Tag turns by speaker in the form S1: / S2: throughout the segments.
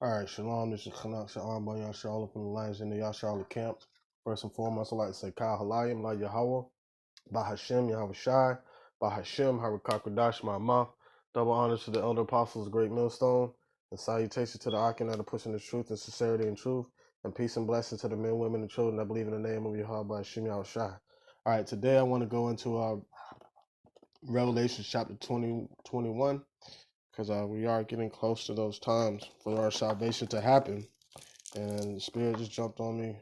S1: All right, shalom. This is Khanak Sha'an Bar Yashar from the Lions in the Yashar camp. First and foremost, I'd like to say Kal Halayim, La Yahweh, Bahashem, Yahweh Shai, Bahashem, Harakakadash, Ma'amah. Double honors to the elder apostles, great millstone, and salutation to the Akin that are pushing the truth and sincerity and truth, and peace and blessings to the men, women, and children that believe in the name of Yahweh, Bahashem, Yahweh Shai. All right, today I want to go into Revelation chapter 21. Because we are getting close to those times for our salvation to happen, and the Spirit just jumped on me.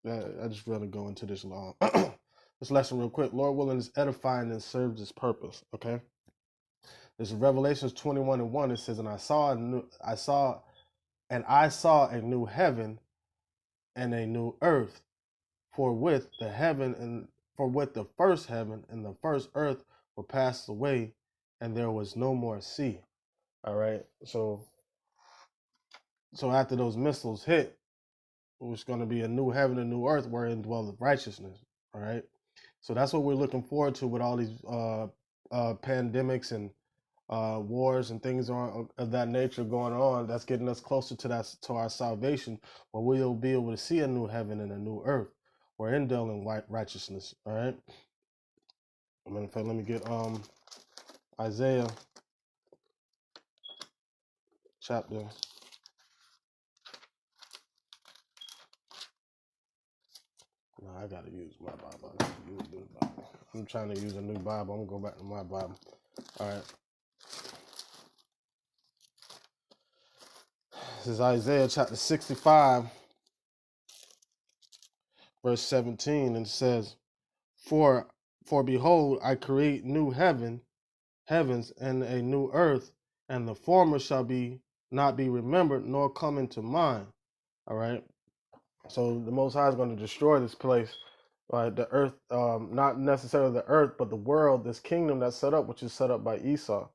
S1: I just really go into this this lesson real quick. Lord willing, is edifying and serves its purpose. Okay, this is Revelations 21:1. It says, "And I saw a new heaven and a new earth, for with the first heaven and the first earth were passed away, and there was no more sea." All right. So after those missiles hit, it was going to be a new heaven, a new earth wherein dwelleth righteousness. All right. So that's what we're looking forward to with all these pandemics and wars and things of that nature going on. That's getting us closer to our salvation, where we'll be able to see a new heaven and a new earth. We're indwelling righteousness. All right. In fact, let me get Isaiah chapter. No, I gotta use my Bible. I'm trying to use a new Bible. I'm gonna go back to my Bible. All right. This is Isaiah chapter 65, verse 17, and it says, For behold, I create new heavens and a new earth, and the former shall not be remembered, nor come into mind. All right. So the Most High is going to destroy this place, right? The earth, not necessarily the earth, but the world, this kingdom that's set up, which is set up by Esau.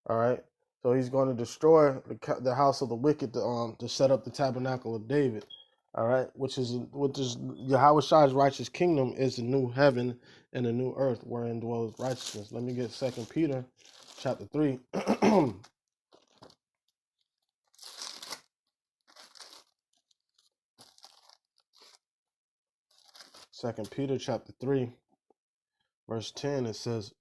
S1: All right. So he's going to destroy the house of the wicked to set up the tabernacle of David. All right, which is Yahweh Shai's righteous kingdom is the new heaven and the new earth wherein dwells righteousness. Let me get 2 Peter chapter 3. 2 Peter chapter 3, verse 10, it says,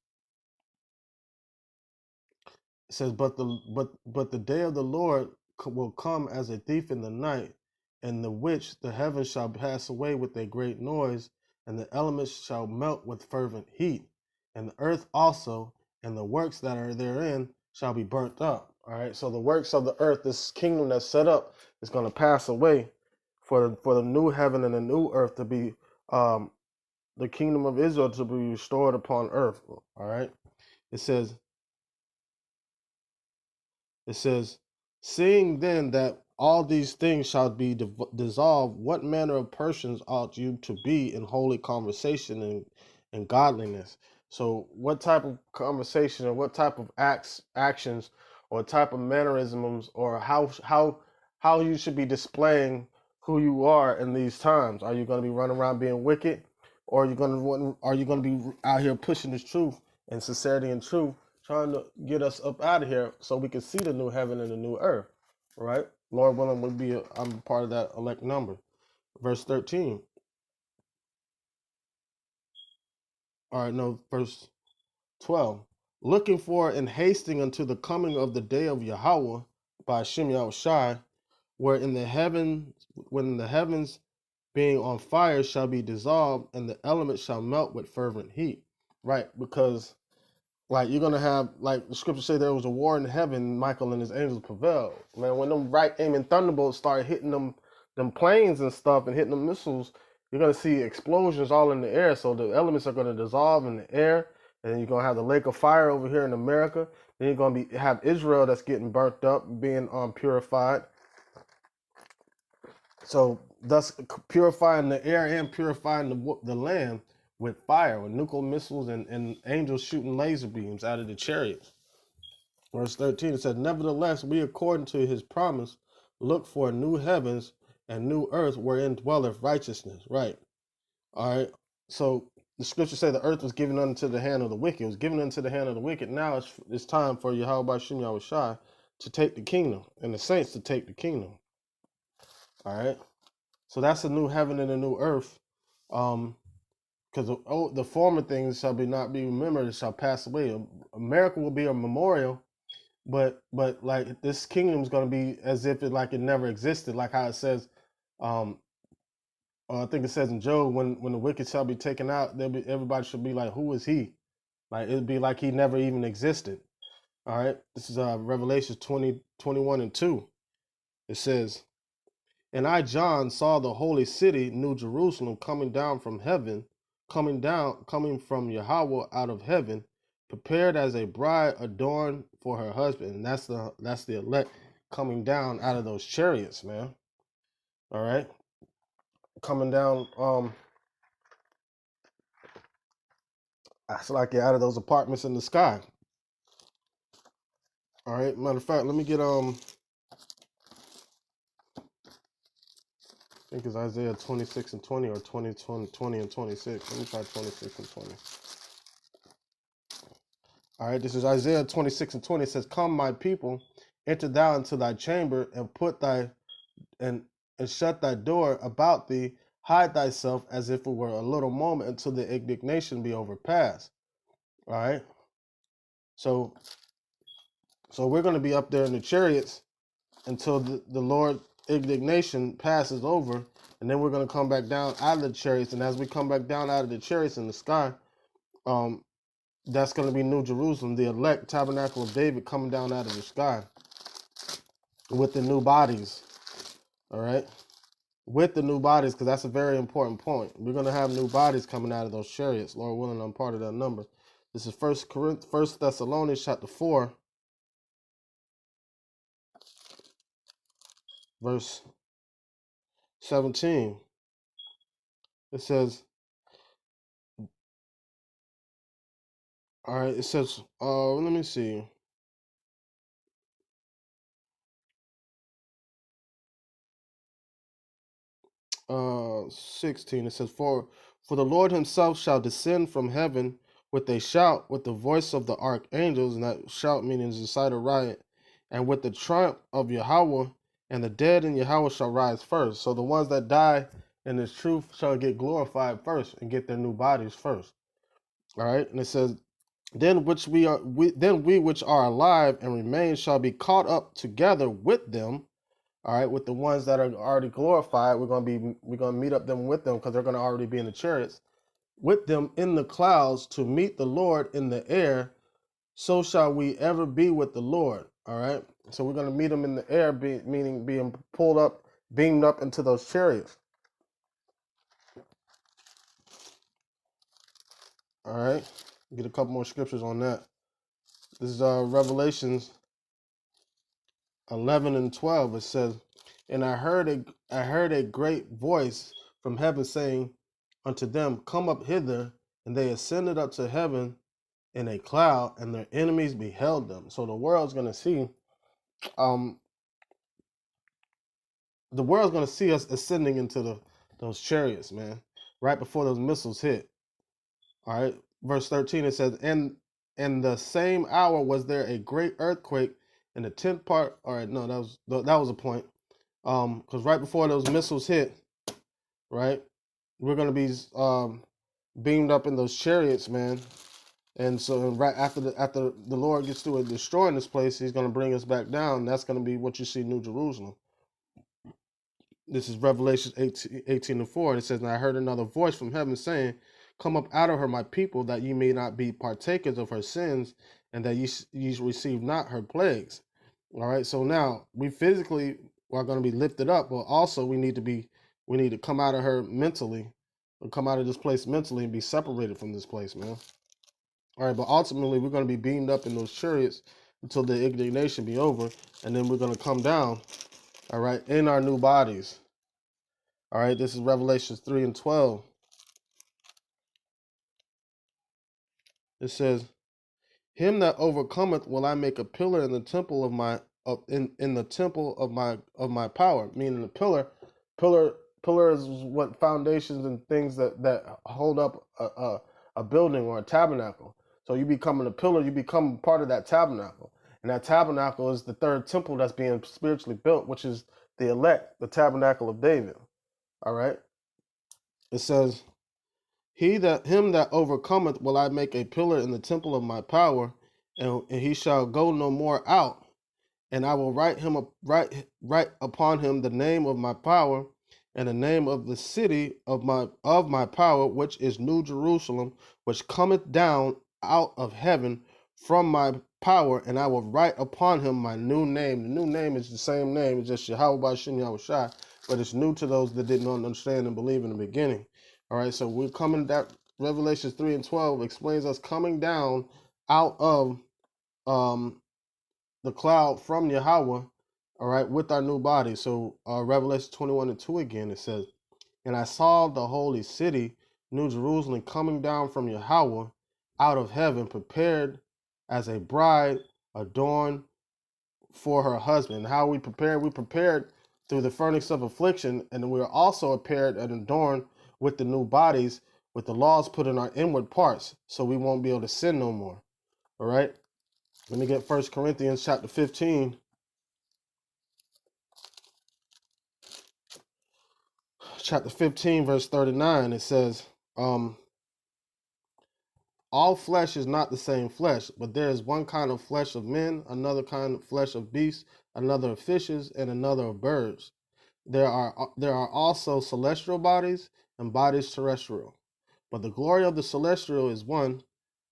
S1: but the day of the Lord will come as a thief in the night, in the which the heavens shall pass away with a great noise, and the elements shall melt with fervent heat, and the earth also, and the works that are therein shall be burnt up. All right, so the works of the earth, this kingdom that's set up, is going to pass away for the new heaven and the new earth to be the kingdom of Israel to be restored upon earth. All right, it says, seeing then that all these things shall be dissolved, what manner of persons ought you to be in holy conversation and godliness? So what type of conversation or what type of actions or type of mannerisms or how you should be displaying who you are in these times? Are you going to be running around being wicked, or are you going to be out here pushing this truth and sincerity and truth, trying to get us up out of here so we can see the new heaven and the new earth, right? Lord willing, I'm part of that elect number. Verse 13. All right, no, verse 12. Looking for and hasting unto the coming of the day of Yahweh by Shem Yahweh Shai, when the heavens being on fire shall be dissolved, and the elements shall melt with fervent heat. Right, because like you're gonna have, like the scriptures say, there was a war in heaven, Michael and his angels prevailed. Man, when them right aiming thunderbolts start hitting them planes and stuff and hitting the missiles, you're gonna see explosions all in the air. So the elements are gonna dissolve in the air, and then you're gonna have the lake of fire over here in America. Then you're gonna have Israel that's getting burnt up, being purified. So thus purifying the air and purifying the land with fire, with nuclear missiles and angels shooting laser beams out of the chariots. Verse 13, it says, nevertheless, we according to his promise look for new heavens and new earth wherein dwelleth righteousness. Right. All right. So the scriptures say the earth was given unto the hand of the wicked. It was given into the hand of the wicked. Now it's time for Yahweh Shem Yahweh Shai to take the kingdom, and the saints to take the kingdom. All right. So that's a new heaven and a new earth. Because the former things shall not be remembered, it shall pass away. America will be a memorial, but like this kingdom is going to be as if it never existed, like how it says, I think it says in Job, when the wicked shall be taken out, everybody should be like, who is he? Like it'd be like he never even existed. All right. This is Revelation 20:21-2. It says, and I, John, saw the holy city, New Jerusalem, coming down from heaven, coming from Yahweh out of heaven, prepared as a bride adorned for her husband. And that's the elect coming down out of those chariots, man. All right. Coming down, it's like you're out of those apartments in the sky. All right. Matter of fact, let me get I think it's Isaiah 26:20 or 20 and 26. Let me try 26:20. All right, this is Isaiah 26:20. It says, "Come, my people, enter thou into thy chamber, and and shut thy door about thee. Hide thyself as if it were a little moment until the indignation be overpassed." All right. So we're going to be up there in the chariots until the Lord indignation passes over, and then we're going to come back down out of the chariots. And as we come back down out of the chariots in the sky, that's going to be New Jerusalem, the elect tabernacle of David coming down out of the sky with the new bodies. All right. With the new bodies, because that's a very important point. We're going to have new bodies coming out of those chariots. Lord willing, I'm part of that number. This is First Thessalonians chapter 4, verse 17. It says, all right, it says, let me see. 16, it says, for the Lord himself shall descend from heaven with a shout, with the voice of the archangels, and that shout meaning the sight of riot, and with the trump of Yahweh, and the dead in Yahweh shall rise first. So the ones that die in this truth shall get glorified first and get their new bodies first. All right, and it says, then we which are alive and remain shall be caught up together with them. All right, with the ones that are already glorified, we're gonna meet up them with them because they're gonna already be in the chariots with them in the clouds to meet the Lord in the air. So shall we ever be with the Lord. All right, so we're gonna meet them in the air, meaning being pulled up, beamed up into those chariots. All right, get a couple more scriptures on that. This is Revelations 11:12. It says, and I heard a great voice from heaven saying unto them, come up hither. And they ascended up to heaven in a cloud, and their enemies beheld them. So the world's gonna see, us ascending into those chariots, man, right before those missiles hit. All right, verse 13, it says, and in the same hour was there a great earthquake in the 10th part. All right, no, that was a point. Because right before those missiles hit, right, we're gonna be beamed up in those chariots, man. And so right after the Lord gets through destroying this place, he's gonna bring us back down. That's gonna be what you see New Jerusalem. This is Revelation 18:4. It says, and I heard another voice from heaven saying, come up out of her, my people, that ye may not be partakers of her sins, and that ye receive not her plagues. All right, so now we physically are going to be lifted up, but also we need to come out of her mentally, or come out of this place mentally and be separated from this place, man. All right, but ultimately we're going to be beamed up in those chariots until the indignation be over, and then we're going to come down, all right, in our new bodies. All right, this is Revelations 3:12. It says, him that overcometh will I make a pillar in the temple of my in the temple of my power. Meaning the pillar is what foundations and things that hold up a building or a tabernacle. So you becoming a pillar, you become part of that tabernacle. And that tabernacle is the third temple that's being spiritually built, which is the elect, the tabernacle of David. All right. It says, him that overcometh will I make a pillar in the temple of my power, and he shall go no more out. And I will write upon him the name of my power, and the name of the city of my power, which is New Jerusalem, which cometh down out of heaven from my power, and I will write upon him my new name. The new name is the same name, it's just Yahweh Ba'Shem Yahushai, but it's new to those that didn't understand and believe in the beginning. All right, so we're coming, that Revelations 3 and 12 explains us coming down out of the cloud from Yahweh, all right, with our new body. So Revelation 21 and 2 again, it says, and I saw the holy city, New Jerusalem, coming down from Yahweh out of heaven, prepared as a bride adorned for her husband. And how we prepared? We prepared through the furnace of affliction, and we are also prepared and adorned with the new bodies, with the laws put in our inward parts, so we won't be able to sin no more. All right? Let me get 1 Corinthians chapter 15. Chapter 15, verse 39, it says, all flesh is not the same flesh, but there is one kind of flesh of men, another kind of flesh of beasts, another of fishes, and another of birds. There are also celestial bodies and bodies terrestrial. But the glory of the celestial is one,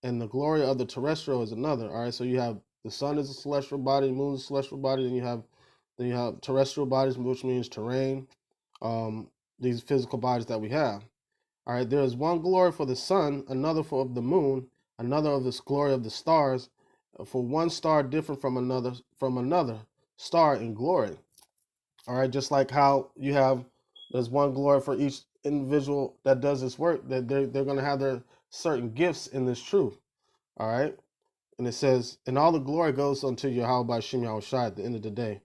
S1: and the glory of the terrestrial is another. All right, so you have the sun is a celestial body, the moon is a celestial body, then you have terrestrial bodies, which means terrain. These physical bodies that we have. All right, there is one glory for the sun, another for the moon, another of this glory of the stars, for one star different from another star in glory. All right, just like how there's one glory for each individual that does this work, that they're going to have their certain gifts in this truth. All right, and it says, and all the glory goes unto Yahweh Ba'Shem Yahushai at the end of the day.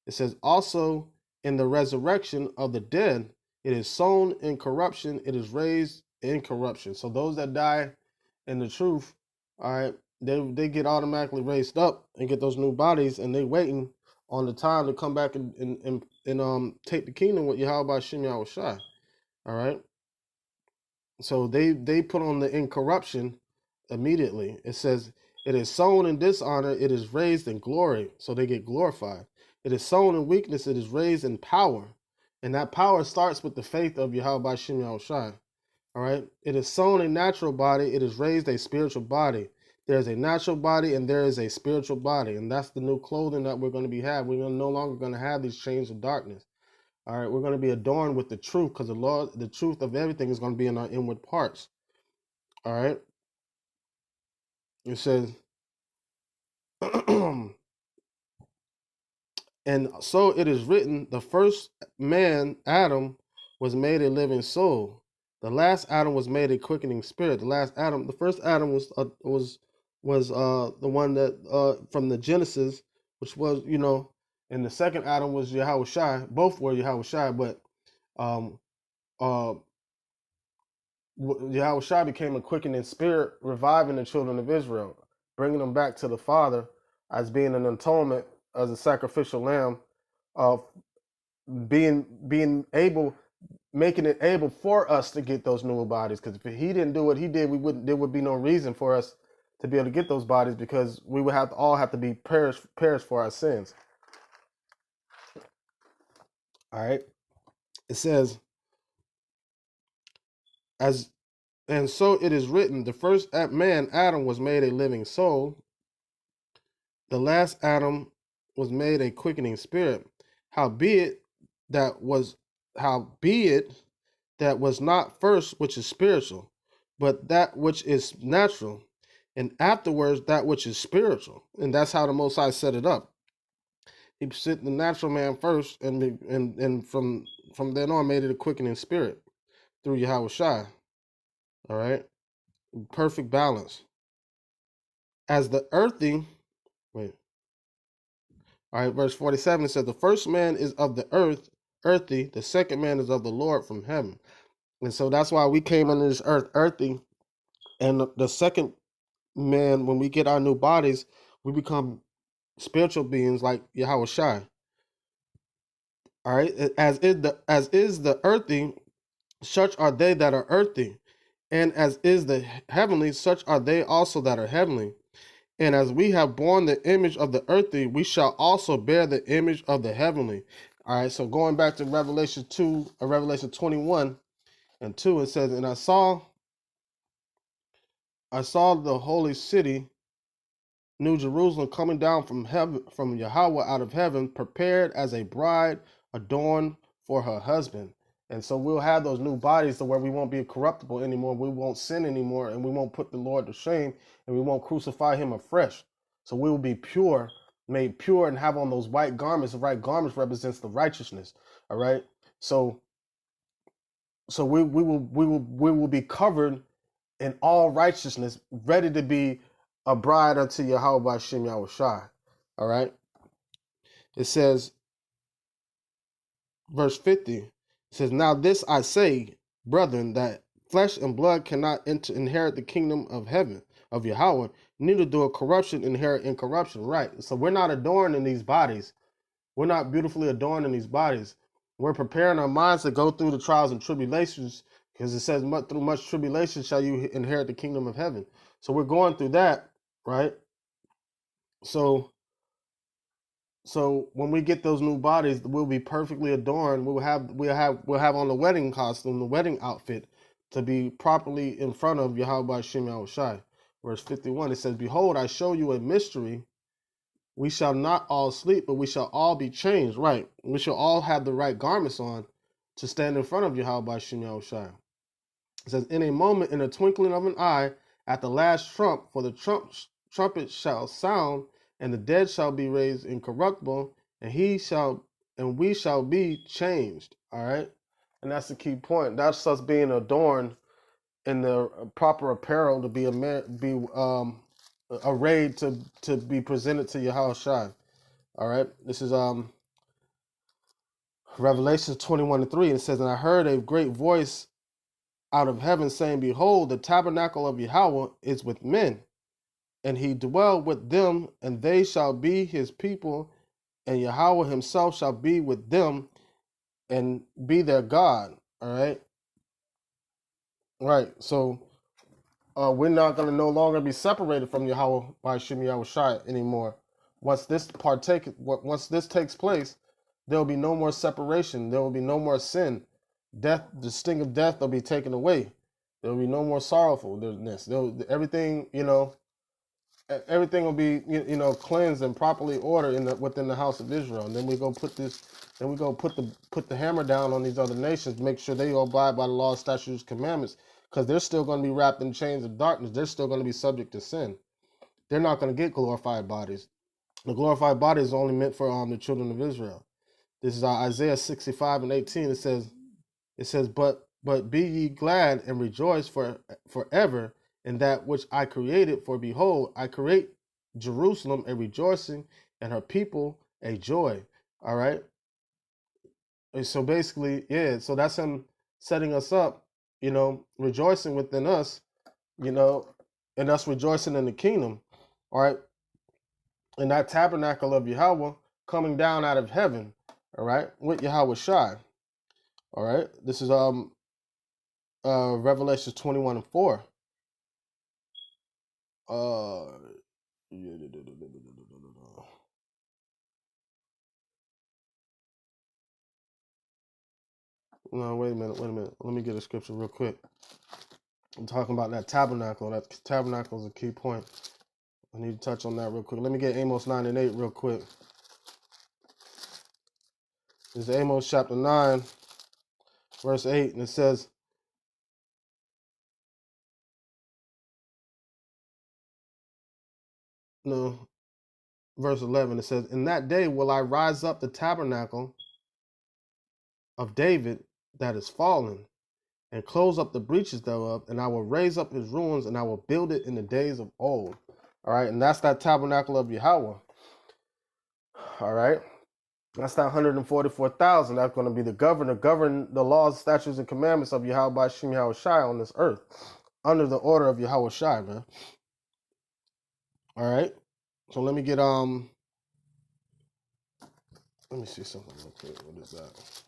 S1: It says, also in the resurrection of the dead, it is sown in corruption, it is raised in corruption. So those that die in the truth, all right, they get automatically raised up and get those new bodies, and they waiting on the time to come back and take the kingdom with Yahweh Ba'Shem Yahushai. All right. So they put on the incorruption immediately. It says, it is sown in dishonor, it is raised in glory. So they get glorified. It is sown in weakness, it is raised in power. And that power starts with the faith of Yahweh Ba'Shem Yahushai. All right. It is sown a natural body, it is raised a spiritual body. There is a natural body and there is a spiritual body. And that's the new clothing that we're going to be having. We're no longer going to have these chains of darkness. All right. We're going to be adorned with the truth, because the truth of everything is going to be in our inward parts. All right. It says, and so it is written, the first man, Adam, was made a living soul. The last Adam was made a quickening spirit. The first Adam was the one that from the Genesis, which was, and the second Adam was Yahweh Shai. Both were Yahweh Shai, but Yahweh Shai became a quickening spirit, reviving the children of Israel, bringing them back to the Father as being an atonement, as a sacrificial lamb, of being able, making it able for us to get those new bodies. Because if he didn't do what he did, there would be no reason for us to be able to get those bodies, because we would all have to be perished for our sins. All right. It says, and so it is written, the first man, Adam, was made a living soul. The last Adam was made a quickening spirit. Howbeit that was not first which is spiritual, but that which is natural, and afterwards that which is spiritual. And that's how the Most High set it up. He sent the natural man first, and from then on made it a quickening spirit through Yahweh Shai. All right, perfect balance. As the earthy, wait. All right, verse 47, it says, the first man is of the earthy, the second man is of the Lord from heaven. And so that's why we came into this earth earthy. And the second man, when we get our new bodies, we become spiritual beings like Yahweh Shai. All right, as is the earthy, such are they that are earthy, and as is the heavenly, such are they also that are heavenly. And as we have borne the image of the earthly, we shall also bear the image of the heavenly. All right, so going back to Revelation 2, or Revelation 21 and 2, it says, and I saw the holy city, New Jerusalem, coming down from heaven, from Yahweh out of heaven, prepared as a bride adorned for her husband. And so we'll have those new bodies to where we won't be corruptible anymore. We won't sin anymore, and we won't put the Lord to shame, and we won't crucify him afresh. So we will be pure, made pure, and have on those white garments. The white garments represents the righteousness. All right. So we will be covered in all righteousness, ready to be a bride unto Yahweh by Shem Yahweh Shai. All right. It says, verse 50, it says, now this I say, brethren, that flesh and blood cannot inherit the kingdom of heaven, of Yahweh, neither do a corruption inherit incorruption. Right. So we're not adorned in these bodies. We're not beautifully adorned in these bodies. We're preparing our minds to go through the trials and tribulations, because it says, through much tribulation shall you inherit the kingdom of heaven. So we're going through that, right? So when we get those new bodies, we'll be perfectly adorned. We'll have on the wedding costume, the wedding outfit, to be properly in front of Yahweh Shem Yahweh Shai. Verse 51, it says, behold, I show you a mystery. We shall not all sleep, but we shall all be changed. Right. We shall all have the right garments on to stand in front of Yahweh Shem Yahweh Shai. It says, in a moment, in a twinkling of an eye, at the last trump, for the trumpet shall sound, and the dead shall be raised incorruptible, and we shall be changed. All right. And that's the key point. That's us being adorned in the proper apparel to be arrayed to be presented to Yahweh Shai. All right. This is Revelation 21:3. It says, and I heard a great voice out of heaven saying, behold, the tabernacle of Yahweh is with men, and he dwell with them, and they shall be his people, and Yahweh himself shall be with them and be their God. All right. Right. So we're not going to no longer be separated from Yahweh by Shem Yahweh Shai anymore. Once this takes place, there will be no more separation. There will be no more sin. Death, the sting of death will be taken away. There will be no more sorrowfulness. Everything, everything will be, cleansed and properly ordered within the house of Israel. And then we go put the hammer down on these other nations, make sure they abide by the law, statutes, commandments, because they're still going to be wrapped in chains of darkness. They're still going to be subject to sin. They're not going to get glorified bodies. The glorified body is only meant for the children of Israel. This is Isaiah 65:18. It says, but be ye glad and rejoice forever in that which I created. For behold, I create Jerusalem a rejoicing, and her people a joy. All right. And so basically, yeah. So that's him setting us up, rejoicing within us, and us rejoicing in the kingdom. All right. And that tabernacle of Yahweh coming down out of heaven. All right, with Yahweh Shai. All right. This is Revelation 21:4. No, wait a minute. Let me get a scripture real quick. I'm talking about that tabernacle. That tabernacle is a key point. I need to touch on that real quick. Let me get Amos 9:8 real quick. This is Amos chapter 9, verse 8, and it says, no, verse 11, it says, in that day will I rise up the tabernacle of David that is fallen, and close up the breaches thereof, and I will raise up his ruins, and I will build it in the days of old. All right, and that's that tabernacle of Yahweh. All right, that's that 144,000. That's going to be the govern the laws, statutes, and commandments of Yahweh by Shem Yahweh Shai on this earth, under the order of Yahweh Shai, man. All right, so let me get Let me see something real quick. What is that?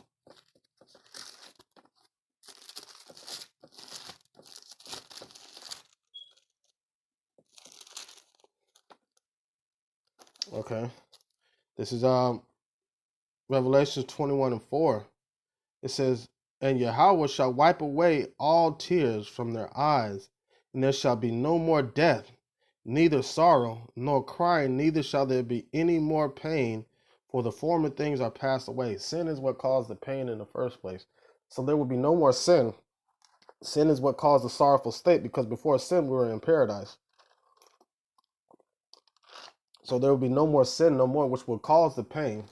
S1: Okay. This is Revelation 21:4. It says, and Yahweh shall wipe away all tears from their eyes, and there shall be no more death, neither sorrow, nor crying, neither shall there be any more pain, for the former things are passed away. Sin is what caused the pain in the first place. So there will be no more sin. Sin is what caused the sorrowful state, because before sin we were in paradise. So there will be no more sin, no more, which will cause the pain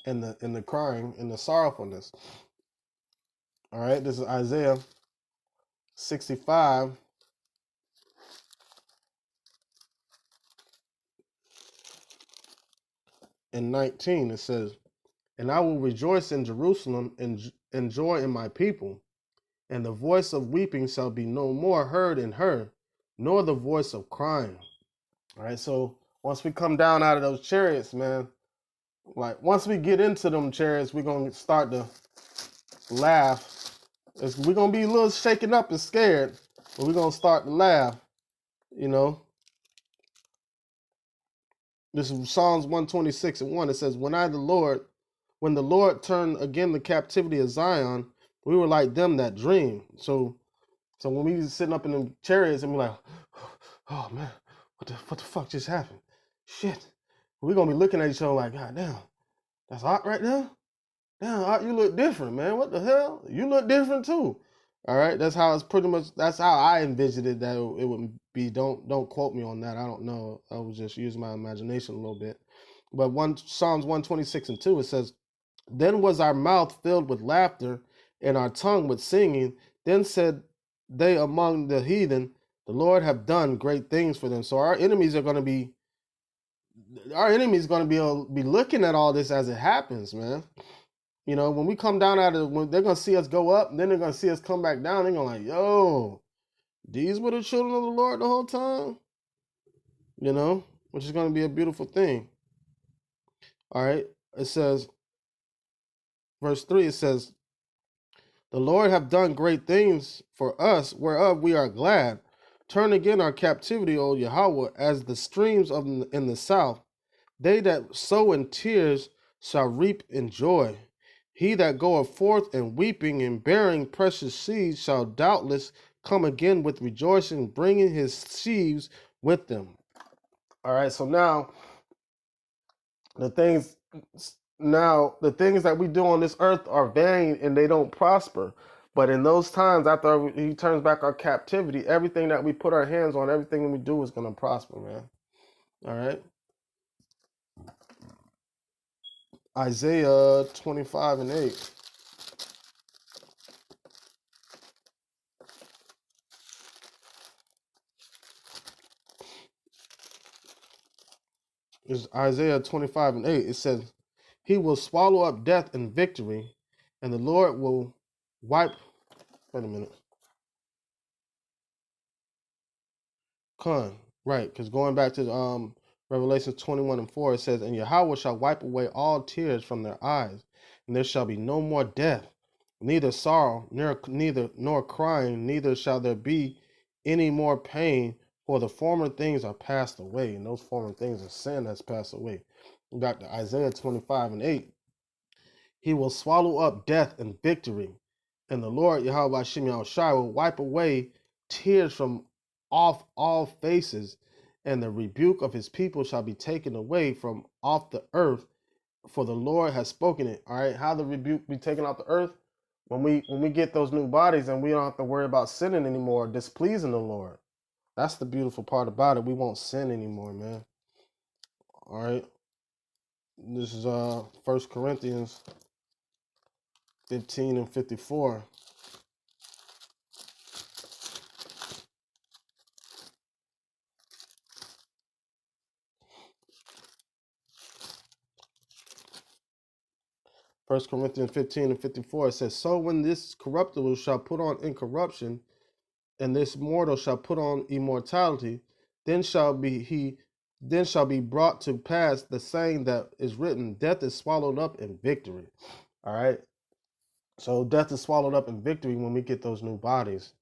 S1: and the crying and the sorrowfulness. All right, this is Isaiah 65 and 19. It says, and I will rejoice in Jerusalem and joy in my people, and the voice of weeping shall be no more heard in her, nor the voice of crying. All right, so once we come down out of those chariots, man, like once we get into them chariots, we're gonna start to laugh. We're gonna be a little shaken up and scared, but we're gonna start to laugh. You know, this is Psalms 126:1. It says, when the Lord turned again the captivity of Zion, we were like them that dream. So when we sitting up in the chariots and we're like, oh man, what the fuck just happened? Shit. We're gonna be looking at each other like, God damn, that's hot right now? Damn, Art, you look different, man. What the hell? You look different too. All right, that's how I envisioned it. That it would be. Don't quote me on that. I don't know. I was just using my imagination a little bit. But Psalms 126:2, it says, then was our mouth filled with laughter and our tongue with singing. Then said they among the heathen, the Lord have done great things for them. So our enemies are going to be be looking at all this as it happens, man. You know, when we come down when they're gonna see us go up, and then they're gonna see us come back down. They're gonna like, yo, these were the children of the Lord the whole time. You know, which is gonna be a beautiful thing. All right. It says, verse 3, it says, the Lord have done great things for us, whereof we are glad. Turn again our captivity, O Yahweh, as the streams in the south. They that sow in tears shall reap in joy. He that goeth forth in weeping and bearing precious seeds shall doubtless come again with rejoicing, bringing his sheaves with them. All right, so now the things that we do on this earth are vain and they don't prosper. But in those times, after he turns back our captivity, everything that we put our hands on, everything that we do is going to prosper, man. All right. Isaiah 25:8. Is Isaiah 25:8. It says, he will swallow up death in victory, and the Lord will wipe. Wait a minute. Right, because going back to Revelation 21:4, it says, and Yahweh shall wipe away all tears from their eyes, and there shall be no more death, neither sorrow, nor crying, neither shall there be any more pain, for the former things are passed away, and those former things of sin has passed away. Back to Isaiah 25:8. He will swallow up death in victory, and the Lord Yahweh Shem Yahushai will wipe away tears from off all faces, and the rebuke of his people shall be taken away from off the earth, for the Lord has spoken it. All right, how the rebuke be taken off the earth? When we get those new bodies and we don't have to worry about sinning anymore, displeasing the Lord. That's the beautiful part about it. We won't sin anymore, man. All right. This is 1 Corinthians 15:54. 1 Corinthians 15:54, it says, so when this corruptible shall put on incorruption, and this mortal shall put on immortality, then shall he then shall be brought to pass the saying that is written, death is swallowed up in victory. All right. So death is swallowed up in victory when we get those new bodies.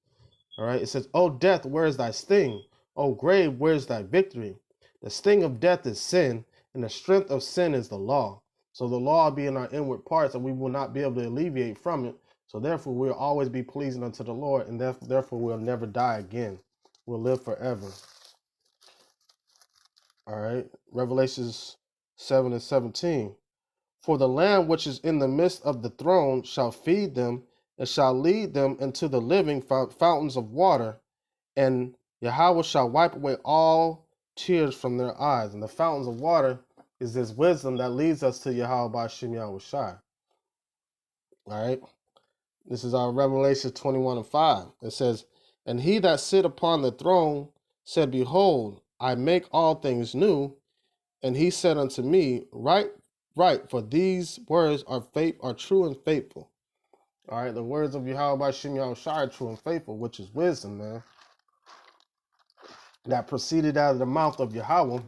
S1: All right. It says, "O death, where is thy sting? O grave, where is thy victory? The sting of death is sin, and the strength of sin is the law." So the law will be in our inward parts, and we will not be able to alleviate from it. So therefore, we'll always be pleasing unto the Lord, and therefore we'll never die again. We'll live forever. All right. Revelations 7 and 17. "For the Lamb which is in the midst of the throne shall feed them, and shall lead them into the living fountains of water, and Yahweh shall wipe away all tears from their eyes." And the fountains of water is this wisdom that leads us to Yahweh by Shem Yahushai. All right. This is our Revelation 21 and 5. It says, "And he that sit upon the throne said, Behold, I make all things new. And he said unto me, Write, for these words are true and faithful." All right, the words of Yahweh by Shem Yahushai are true and faithful, which is wisdom, man. That proceeded out of the mouth of Yahweh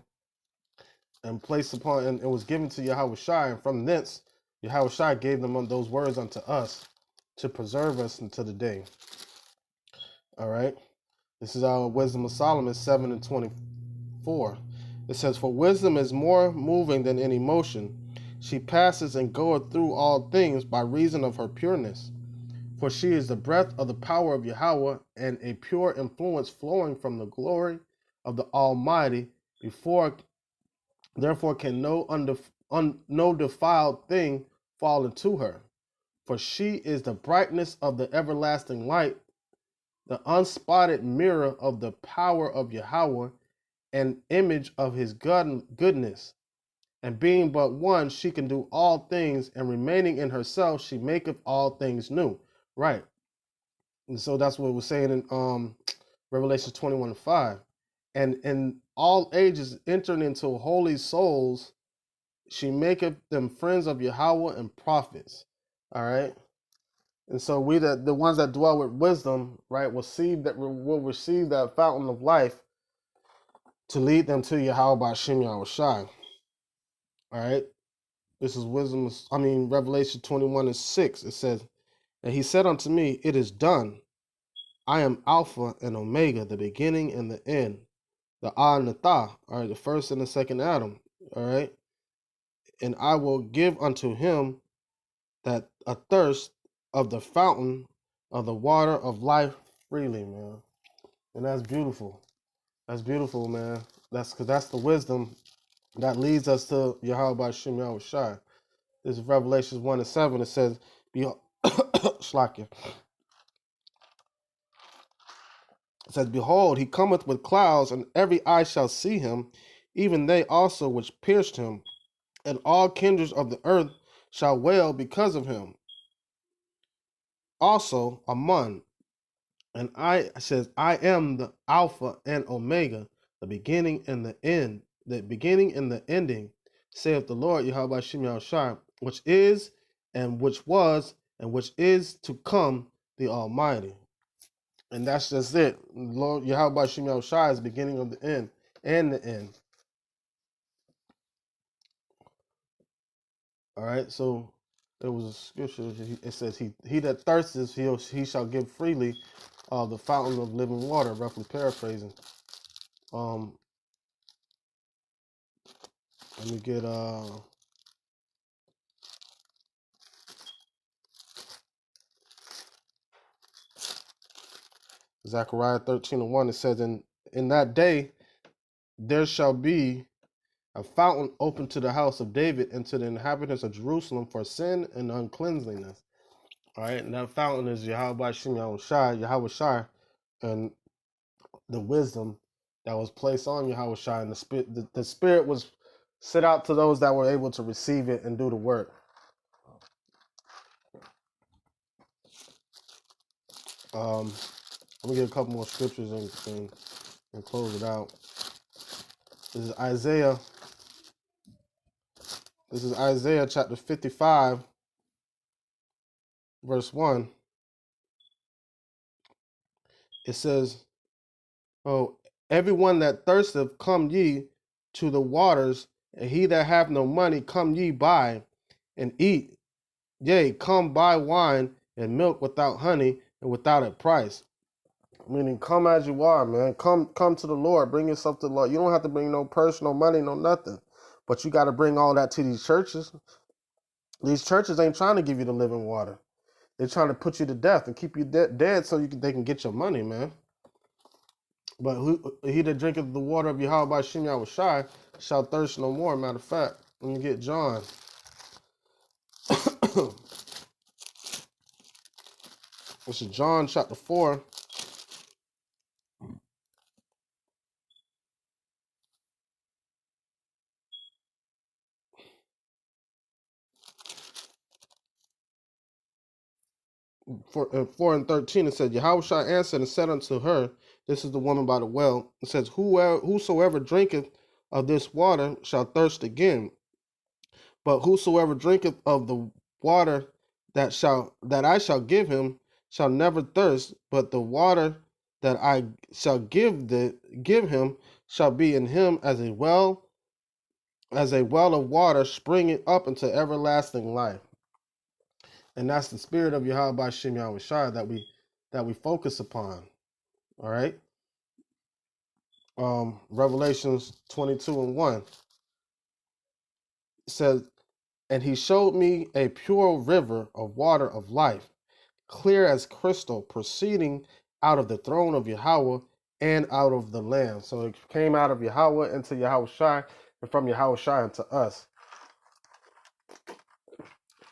S1: and placed upon, and it was given to Yahweh Shai, and from thence Yahweh Shai gave them those words unto us to preserve us unto the day. All right, this is our Wisdom of Solomon 7 and 24. It says, "For wisdom is more moving than any motion. She passes and goeth through all things by reason of her pureness. For she is the breath of the power of Yahweh, and a pure influence flowing from the glory of the Almighty. Therefore can no defiled thing fall into her. For she is the brightness of the everlasting light, the unspotted mirror of the power of Yahweh, an image of his goodness. And being but one, she can do all things, and remaining in herself, she maketh all things new." Right. And so that's what we're saying in Revelation 21 and 5. "And in all ages entering into holy souls, she maketh them friends of Yahweh and prophets." All right. And so we, that the ones that dwell with wisdom, right, will receive that fountain of life to lead them to Yahweh by Shem Yahushai. All right. This is Revelation 21 and 6. It says, "And he said unto me, It is done. I am Alpha and Omega, the beginning and the end, the Ah and the Tha, all right, the first and the second Adam, all right. And I will give unto him that a thirst of the fountain of the water of life freely," man. And that's beautiful. That's beautiful, man. That's because that's the wisdom that leads us to Yahweh by Shem Yahushai. This is Revelation 1 and 7. It says, Behold, Shlakia. It says, "Behold, he cometh with clouds, and every eye shall see him, even they also which pierced him, and all kindreds of the earth shall wail because of him. Also, Amun, and I am the Alpha and Omega, the beginning and the end, the beginning and the ending, saith the Lord Yahweh Shem Yahushai, which is, and which was, and which is to come, the Almighty." And that's just it. Lord Yahweh Shem Yahushai is the beginning of the end and the end. All right, so there was a scripture. It says, "He that thirsteth, he shall give freely the fountain of living water." Roughly paraphrasing. Let me get Zechariah 13 and 1. It says, in that day there shall be a fountain open to the house of David and to the inhabitants of Jerusalem for sin and uncleanliness. All right, and that fountain is Yahweh Shem Yahushai, and the wisdom that was placed on Yahushai, and the spirit was set out to those that were able to receive it and do the work. Let me get a couple more scriptures and close it out. This is Isaiah. This is Isaiah chapter 55, verse 1. It says, "Oh, everyone that thirsteth, come ye to the waters, and he that hath no money, come ye buy and eat. Yea, come buy wine and milk without honey and without a price. Meaning, come as you are, man. Come to the Lord. Bring yourself to the Lord. You don't have to bring no purse, no money, no nothing. But you got to bring all that to these churches. These churches ain't trying to give you the living water. They're trying to put you to death and keep you dead so they can get your money, man. But he that drinketh the water of Yahweh by Shem Yahushai shall thirst no more. Matter of fact, let me get John. This is John chapter 4. For 4 and 13, it said, Yahushua answered and said unto her, this is the woman by the well. It says, whosoever drinketh of this water shall thirst again. But whosoever drinketh of the water that I shall give him shall never thirst, but the water that I shall give him shall be in him as a well of water springing up into everlasting life. And that's the spirit of Yahweh by Shem Yahushua that we focus upon. All right. Revelations 22 and 1 says, and he showed me a pure river of water of life, clear as crystal, proceeding out of the throne of Yahweh and out of the Lamb. So it came out of Yahweh into Yahushua, and from Yahushua into us.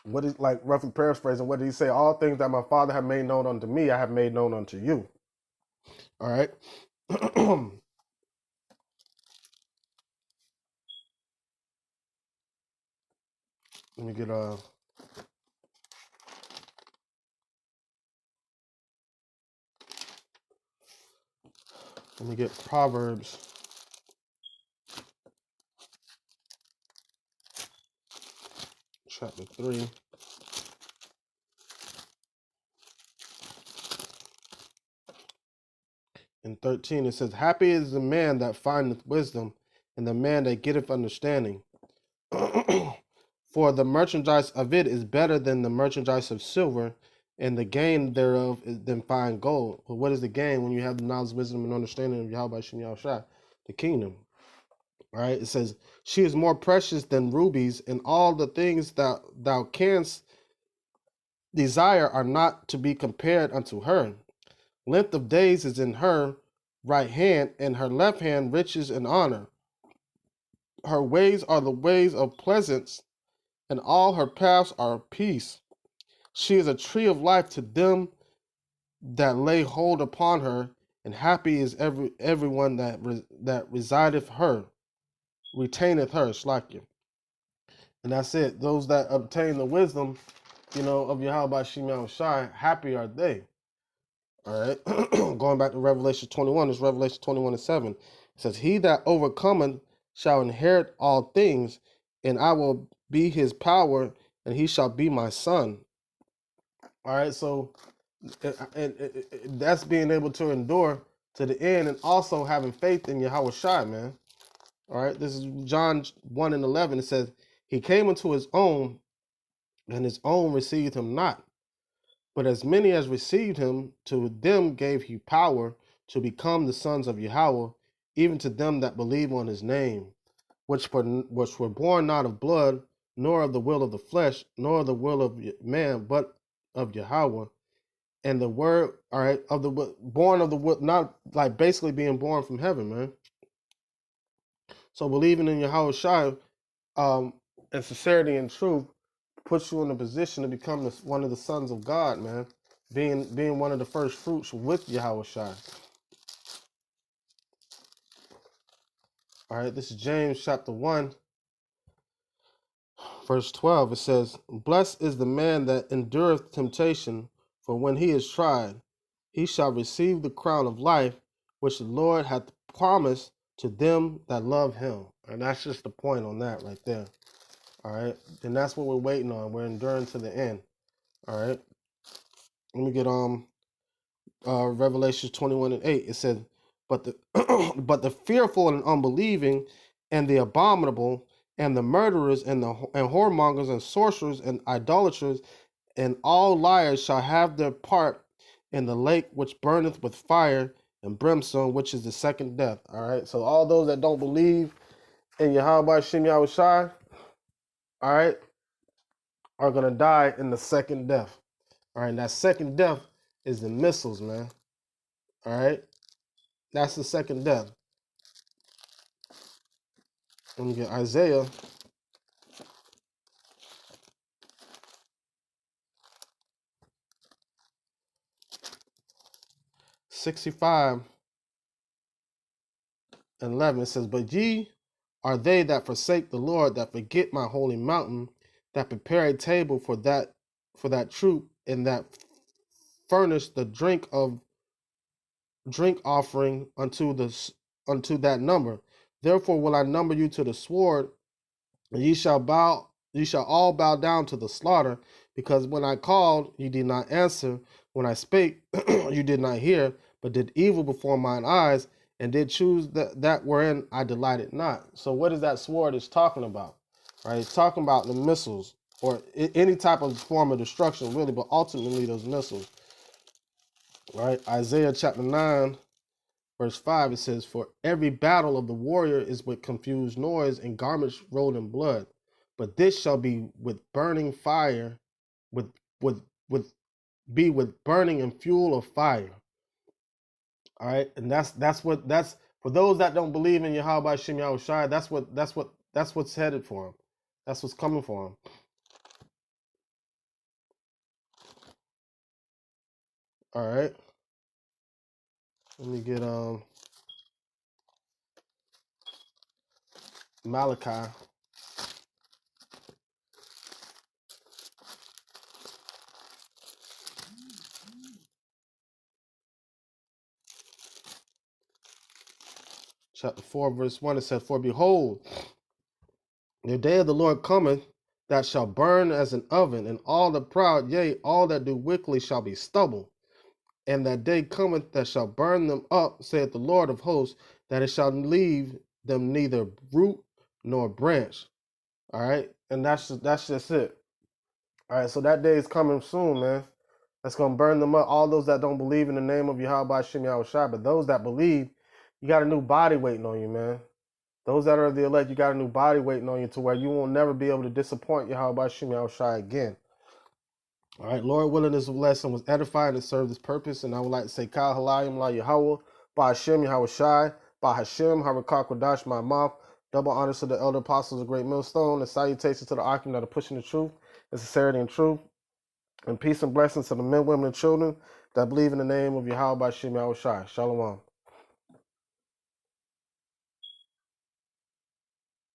S1: What is, like, roughly paraphrasing, what did he say? All things that my Father have made known unto me, I have made known unto you. All right. Let me get Proverbs chapter 3. In 13, it says, happy is the man that findeth wisdom, and the man that getteth understanding. For the merchandise of it is better than the merchandise of silver, and the gain thereof is than fine gold. But what is the gain when you have the knowledge, wisdom, and understanding of Yahweh Shem Yahushua, the kingdom? All right, it says, she is more precious than rubies, and all the things that thou canst desire are not to be compared unto her. Length of days is in her right hand, and her left hand riches and honor. Her ways are the ways of pleasance, and all her paths are peace. She is a tree of life to them that lay hold upon her, and happy is everyone that resideth her, retaineth her, Slakia. And that's it. Those that obtain the wisdom, of Yahweh Shem Yahushai, happy are they. All right. Going back to Revelation 21, it's Revelation 21 and 7. It says, he that overcometh shall inherit all things, and I will be his power, and he shall be my son. All right. So that's being able to endure to the end, and also having faith in Yahweh Shai, man. All right. This is John 1 and 11. It says, he came into his own, and his own received him not. But as many as received him, to them gave he power to become the sons of Yahweh, even to them that believe on his name, which were born not of blood, nor of the will of the flesh, nor of the will of man, but of Yahweh. And the word, all right, born of the will, not like basically being born from heaven, man. So believing in Yahweh Shai, and sincerity and truth puts you in a position to become one of the sons of God, man. Being one of the first fruits with Yahweh Shai. All right, this is James chapter 1, verse 12. It says, blessed is the man that endureth temptation, for when he is tried, he shall receive the crown of life, which the Lord hath promised to them that love him. And that's just the point on that right there. All right, and that's what we're waiting on. We're enduring to the end. All right, let me get Revelation 21 and 8. It said, but the but the fearful and unbelieving and the abominable, and the murderers, and whoremongers, and sorcerers, and idolaters, and all liars shall have their part in the lake which burneth with fire and brimstone, which is the second death. All right. So all those that don't believe in Yahweh Shem Yahushai, all right, are gonna die in the second death. All right. And that second death is the missiles, man. All right. That's the second death. Let me get Isaiah 65 and 11. It says, but ye are they that forsake the Lord, that forget my holy mountain, that prepare a table for that troop, and that furnish the drink offering unto that number. Therefore will I number you to the sword, and ye shall all bow down to the slaughter, because when I called, you did not answer. When I spake, you did not hear, but did evil before mine eyes, and did choose that wherein I delighted not. So what is that sword is talking about? Right? It's talking about the missiles, or any type of form of destruction, really, but ultimately those missiles. Right? Isaiah chapter 9, verse 5, it says, for every battle of the warrior is with confused noise and garments rolled in blood. But this shall be with burning fire, with burning and fuel of fire. All right. And that's for those that don't believe in Yahweh Shem Yahushai, that's what's headed for them. That's what's coming for them. All right. Let me get Malachi chapter 4, verse 1. It says, for behold, the day of the Lord cometh, that shall burn as an oven, and all the proud, yea, all that do wickedly shall be stubble. And that day cometh that shall burn them up, saith the Lord of hosts, that it shall leave them neither root nor branch. All right, and that's just it. All right, so that day is coming soon, man. That's gonna burn them up. All those that don't believe in the name of Yahweh Shem Yahushai, but those that believe, you got a new body waiting on you, man. Those that are the elect, you got a new body waiting on you to where you will never be able to disappoint Yahweh Shem Yahushai again. All right, Lord willing, this lesson was edifying and served this purpose, and I would like to say, Kal Halayim La Yahweh, Ba Hashem Yahushai, Ba Hashem Harakah Kodash my mouth. Double honors to the elder apostles of Great Millstone, and salutations to the Akim that are pushing the truth, and sincerity and truth, and peace and blessings to the men, women, and children that believe in the name of Yahweh Ba Hashem Yahushai. Shalom.